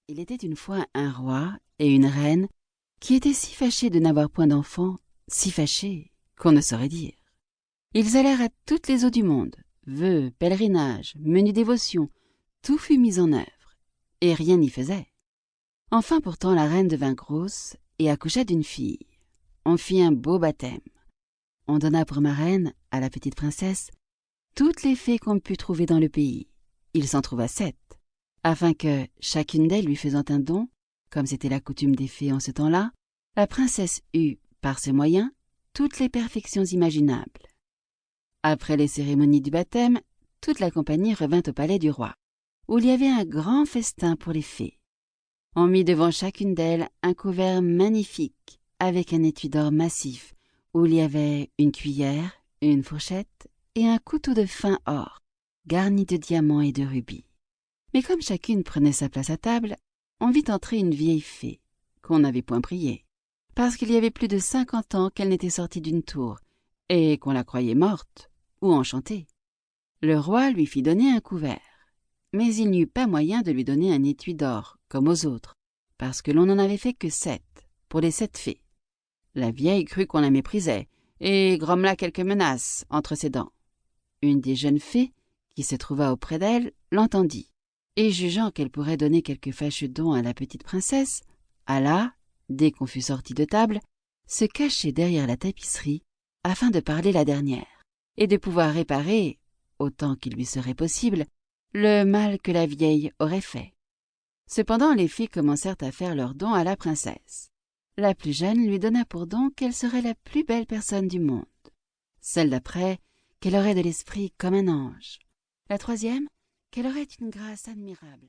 Il était une fois un roi et une reine qui étaient si fâchés de n'avoir point d'enfants, si fâchés qu'on ne saurait dire. Ils allèrent à toutes les eaux du monde, vœux, pèlerinages, menues dévotions, tout fut mis en œuvre, et rien n'y faisait. Enfin pourtant la reine devint grosse et accoucha d'une fille. On fit un beau baptême. On donna pour marraine à la petite princesse toutes les fées qu'on put trouver dans le pays. Il s'en trouva 7, afin que, chacune d'elles lui faisant un don, comme c'était la coutume des fées en ce temps-là, la princesse eut, par ce moyen, toutes les perfections imaginables. Après les cérémonies du baptême, toute la compagnie revint au palais du roi, où il y avait un grand festin pour les fées. On mit devant chacune d'elles un couvert magnifique, avec un étui d'or massif, où il y avait une cuillère, une fourchette et un couteau de fin or, garni de diamants et de rubis. Mais comme chacune prenait sa place à table, on vit entrer une vieille fée, qu'on n'avait point priée, parce qu'il y avait plus de 50 ans qu'elle n'était sortie d'une tour, et qu'on la croyait morte ou enchantée. Le roi lui fit donner un couvert, mais il n'y eut pas moyen de lui donner un étui d'or, comme aux autres, parce que l'on n'en avait fait que 7, pour les 7 fées. La vieille crut qu'on la méprisait, et grommela quelques menaces entre ses dents. Une des jeunes fées, qui se trouva auprès d'elle, l'entendit, et jugeant qu'elle pourrait donner quelque fâcheux don à la petite princesse, alla, dès qu'on fut sorti de table, se cacher derrière la tapisserie, afin de parler la dernière, et de pouvoir réparer, autant qu'il lui serait possible, le mal que la vieille aurait fait. Cependant les filles commencèrent à faire leurs dons à la princesse. La plus jeune lui donna pour don qu'elle serait la plus belle personne du monde. Celle d'après, qu'elle aurait de l'esprit comme un ange. La troisième, qu'elle aurait une grâce admirable.